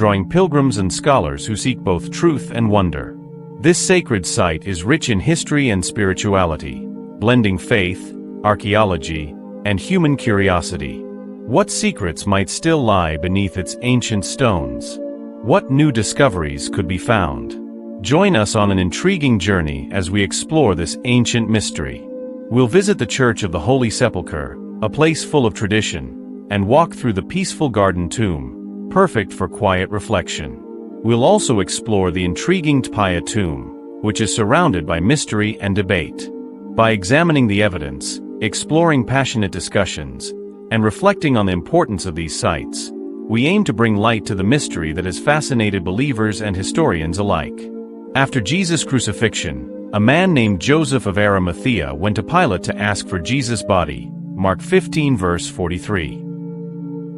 drawing pilgrims and scholars who seek both truth and wonder. This sacred site is rich in history and spirituality, blending faith, archaeology, and human curiosity. What secrets might still lie beneath its ancient stones? What new discoveries could be found? Join us on an intriguing journey as we explore this ancient mystery. We'll visit the Church of the Holy Sepulchre, a place full of tradition, and walk through the peaceful garden tomb, perfect for quiet reflection. We'll also explore the intriguing Tpaya tomb, which is surrounded by mystery and debate. By examining the evidence, exploring passionate discussions, and reflecting on the importance of these sites, we aim to bring light to the mystery that has fascinated believers and historians alike. After Jesus' crucifixion, a man named Joseph of Arimathea went to Pilate to ask for Jesus' body, Mark 15 verse 43.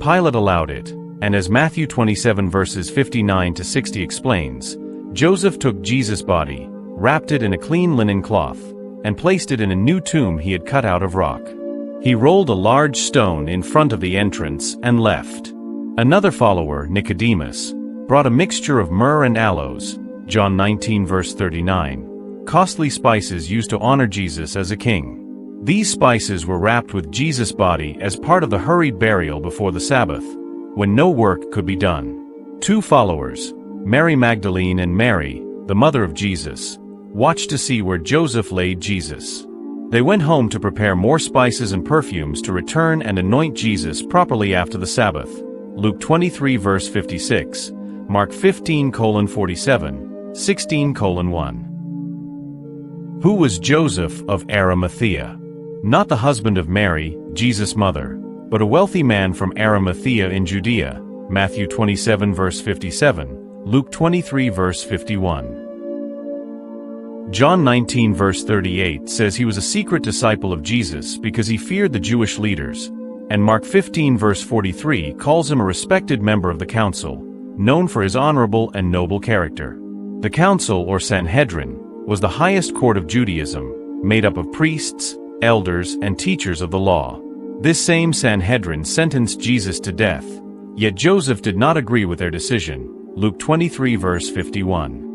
Pilate allowed it, and as Matthew 27 verses 59 to 60 explains, Joseph took Jesus' body, wrapped it in a clean linen cloth, and placed it in a new tomb he had cut out of rock. He rolled a large stone in front of the entrance and left. Another follower, Nicodemus, brought a mixture of myrrh and aloes, John 19 verse 39, costly spices used to honor Jesus as a king. These spices were wrapped with Jesus' body as part of the hurried burial before the Sabbath, when no work could be done. Two followers, Mary Magdalene and Mary, the mother of Jesus, watched to see where Joseph laid Jesus. They went home to prepare more spices and perfumes to return and anoint Jesus properly after the Sabbath. Luke 23 verse 56, Mark 15:47, 16:1. Who was Joseph of Arimathea? Not the husband of Mary, Jesus' mother, but a wealthy man from Arimathea in Judea, Matthew 27 verse 57, Luke 23 verse 51. John 19 verse 38 says he was a secret disciple of Jesus because he feared the Jewish leaders, and Mark 15 verse 43 calls him a respected member of the council, known for his honorable and noble character. The council, or Sanhedrin, was the highest court of Judaism, made up of priests, elders, and teachers of the law. This same Sanhedrin sentenced Jesus to death, yet Joseph did not agree with their decision, Luke 23 verse 51.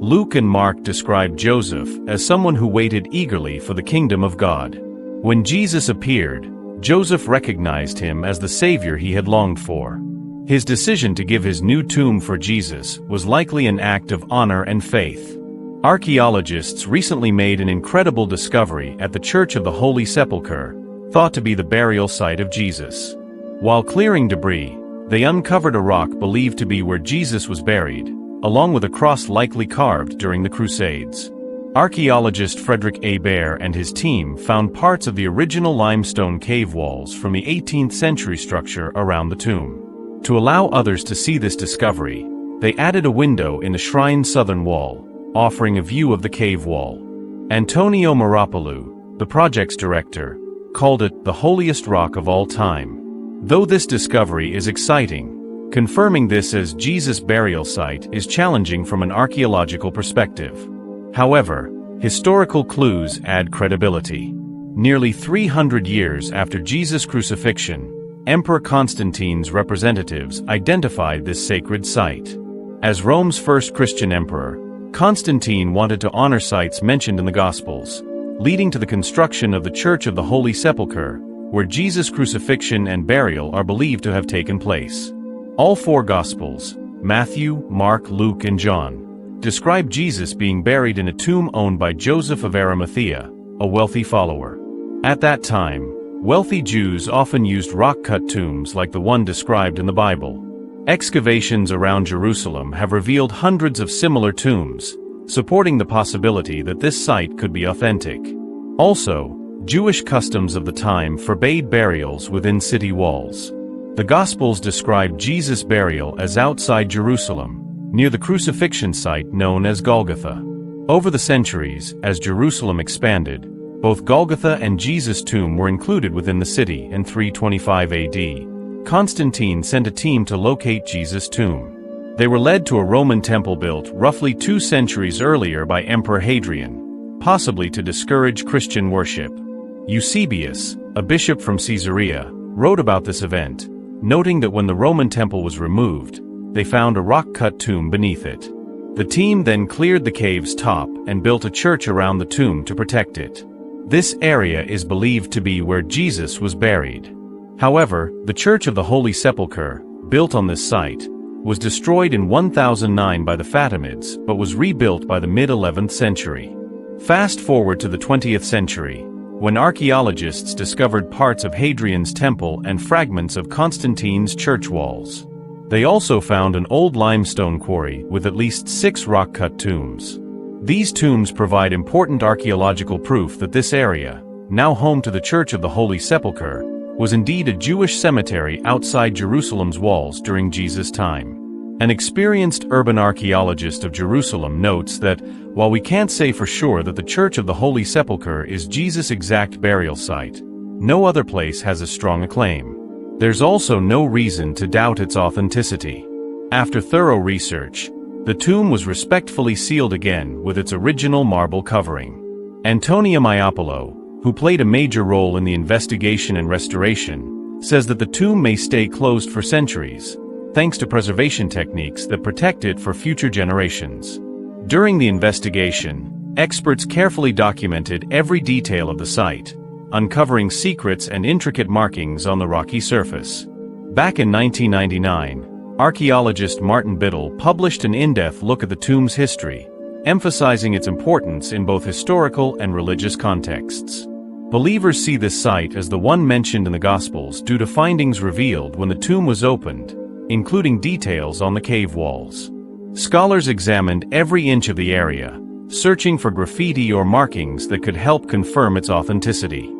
Luke and Mark describe Joseph as someone who waited eagerly for the kingdom of God. When Jesus appeared, Joseph recognized him as the Savior he had longed for. His decision to give his new tomb for Jesus was likely an act of honor and faith. Archaeologists recently made an incredible discovery at the Church of the Holy Sepulchre, thought to be the burial site of Jesus. While clearing debris, they uncovered a rock believed to be where Jesus was buried, along with a cross likely carved during the Crusades. Archaeologist Frederick A. Baer and his team found parts of the original limestone cave walls from the 18th century structure around the tomb. To allow others to see this discovery, they added a window in the shrine's southern wall, offering a view of the cave wall. Antonio Marapoulou, the project's director, called it the holiest rock of all time. Though this discovery is exciting, confirming this as Jesus' burial site is challenging from an archaeological perspective. However, historical clues add credibility. Nearly 300 years after Jesus' crucifixion, Emperor Constantine's representatives identified this sacred site. As Rome's first Christian emperor, Constantine wanted to honor sites mentioned in the Gospels, leading to the construction of the Church of the Holy Sepulchre, where Jesus' crucifixion and burial are believed to have taken place. All four Gospels, Matthew, Mark, Luke, and John, describe Jesus being buried in a tomb owned by Joseph of Arimathea, a wealthy follower. At that time, wealthy Jews often used rock-cut tombs like the one described in the Bible. Excavations around Jerusalem have revealed hundreds of similar tombs, supporting the possibility that this site could be authentic. Also, Jewish customs of the time forbade burials within city walls. The Gospels describe Jesus' burial as outside Jerusalem, near the crucifixion site known as Golgotha. Over the centuries, as Jerusalem expanded, both Golgotha and Jesus' tomb were included within the city. In 325 AD, Constantine sent a team to locate Jesus' tomb. They were led to a Roman temple built roughly 2 centuries earlier by Emperor Hadrian, possibly to discourage Christian worship. Eusebius, a bishop from Caesarea, wrote about this event, noting that when the Roman temple was removed, they found a rock-cut tomb beneath it. The team then cleared the cave's top and built a church around the tomb to protect it. This area is believed to be where Jesus was buried. However, the Church of the Holy Sepulchre, built on this site, was destroyed in 1009 by the Fatimids but was rebuilt by the mid-11th century. Fast forward to the 20th century, when archaeologists discovered parts of Hadrian's temple and fragments of Constantine's church walls. They also found an old limestone quarry with at least 6 rock-cut tombs. These tombs provide important archaeological proof that this area, now home to the Church of the Holy Sepulchre, was indeed a Jewish cemetery outside Jerusalem's walls during Jesus' time. An experienced urban archaeologist of Jerusalem notes that, while we can't say for sure that the Church of the Holy Sepulchre is Jesus' exact burial site, no other place has a strong acclaim. There's also no reason to doubt its authenticity. After thorough research, the tomb was respectfully sealed again with its original marble covering. Antonia Maiopoulos, who played a major role in the investigation and restoration, says that the tomb may stay closed for centuries, thanks to preservation techniques that protect it for future generations. During the investigation, experts carefully documented every detail of the site, uncovering secrets and intricate markings on the rocky surface. Back in 1999, archaeologist Martin Biddle published an in-depth look at the tomb's history, emphasizing its importance in both historical and religious contexts. Believers see this site as the one mentioned in the Gospels due to findings revealed when the tomb was opened, including details on the cave walls. Scholars examined every inch of the area, searching for graffiti or markings that could help confirm its authenticity.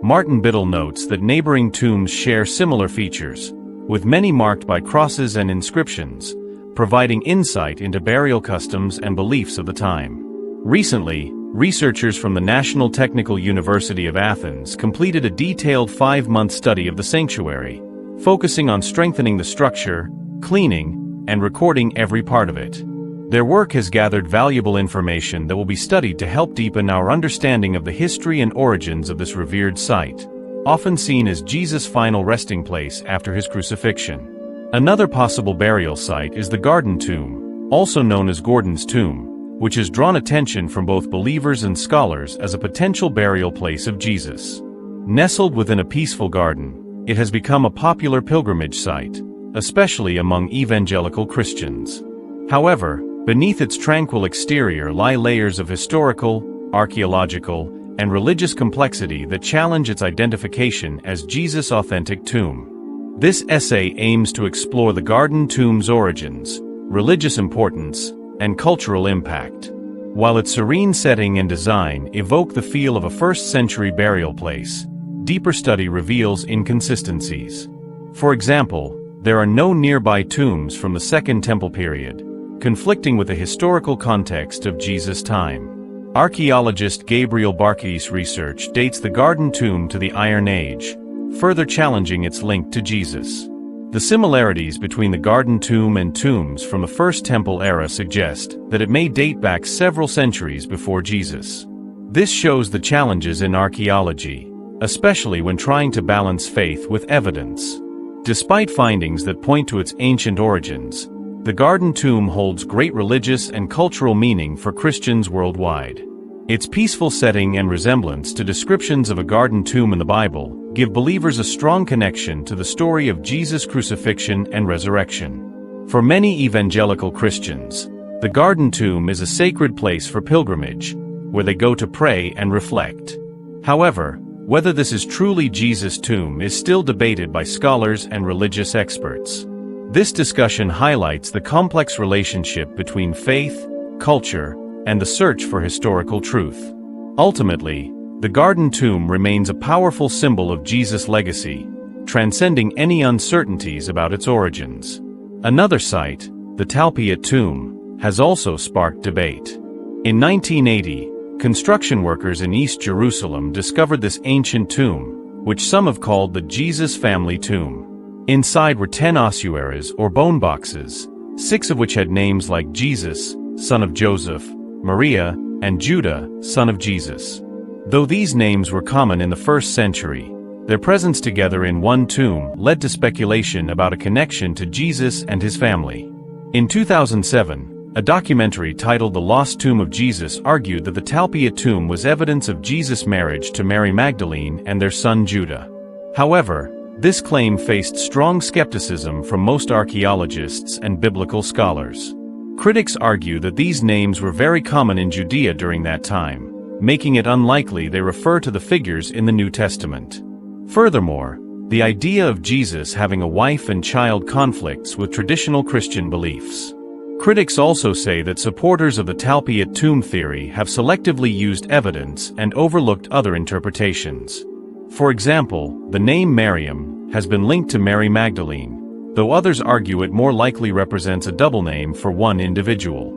Martin Biddle notes that neighboring tombs share similar features, with many marked by crosses and inscriptions, providing insight into burial customs and beliefs of the time. Recently, researchers from the National Technical University of Athens completed a detailed 5-month study of the sanctuary, focusing on strengthening the structure, cleaning, and recording every part of it. Their work has gathered valuable information that will be studied to help deepen our understanding of the history and origins of this revered site, often seen as Jesus' final resting place after his crucifixion. Another possible burial site is the Garden Tomb, also known as Gordon's Tomb, which has drawn attention from both believers and scholars as a potential burial place of Jesus. Nestled within a peaceful garden, it has become a popular pilgrimage site, especially among evangelical Christians. However, beneath its tranquil exterior lie layers of historical, archaeological, and religious complexity that challenge its identification as Jesus' authentic tomb. This essay aims to explore the Garden Tomb's origins, religious importance, and cultural impact. While its serene setting and design evoke the feel of a first-century burial place, deeper study reveals inconsistencies. For example, there are no nearby tombs from the Second Temple period, conflicting with the historical context of Jesus' time. Archaeologist Gabriel Barkey's research dates the Garden Tomb to the Iron Age, further challenging its link to Jesus. The similarities between the Garden Tomb and tombs from the First Temple era suggest that it may date back several centuries before Jesus. This shows the challenges in archaeology, especially when trying to balance faith with evidence. Despite findings that point to its ancient origins, the Garden Tomb holds great religious and cultural meaning for Christians worldwide. Its peaceful setting and resemblance to descriptions of a garden tomb in the Bible give believers a strong connection to the story of Jesus' crucifixion and resurrection. For many evangelical Christians, the Garden Tomb is a sacred place for pilgrimage, where they go to pray and reflect. However, whether this is truly Jesus' tomb is still debated by scholars and religious experts. This discussion highlights the complex relationship between faith, culture, and the search for historical truth. Ultimately, the Garden Tomb remains a powerful symbol of Jesus' legacy, transcending any uncertainties about its origins. Another site, the Talpiot Tomb, has also sparked debate. In 1980, construction workers in East Jerusalem discovered this ancient tomb, which some have called the Jesus family tomb. Inside were 10 ossuaries or bone boxes, 6 of which had names like Jesus, son of Joseph, Maria, and Judah, son of Jesus. Though these names were common in the first century, their presence together in one tomb led to speculation about a connection to Jesus and his family. In 2007, a documentary titled The Lost Tomb of Jesus argued that the Talpiot tomb was evidence of Jesus' marriage to Mary Magdalene and their son Judah. However, this claim faced strong skepticism from most archaeologists and biblical scholars. Critics argue that these names were very common in Judea during that time, making it unlikely they refer to the figures in the New Testament. Furthermore, the idea of Jesus having a wife and child conflicts with traditional Christian beliefs. Critics also say that supporters of the Talpiot tomb theory have selectively used evidence and overlooked other interpretations. For example, the name Miriam has been linked to Mary Magdalene, though others argue it more likely represents a double name for one individual.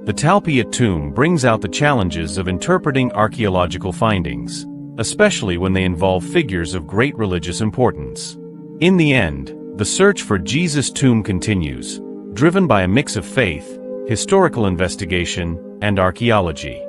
The Talpiot tomb brings out the challenges of interpreting archaeological findings, especially when they involve figures of great religious importance. In the end, the search for Jesus' tomb continues, driven by a mix of faith, historical investigation, and archaeology.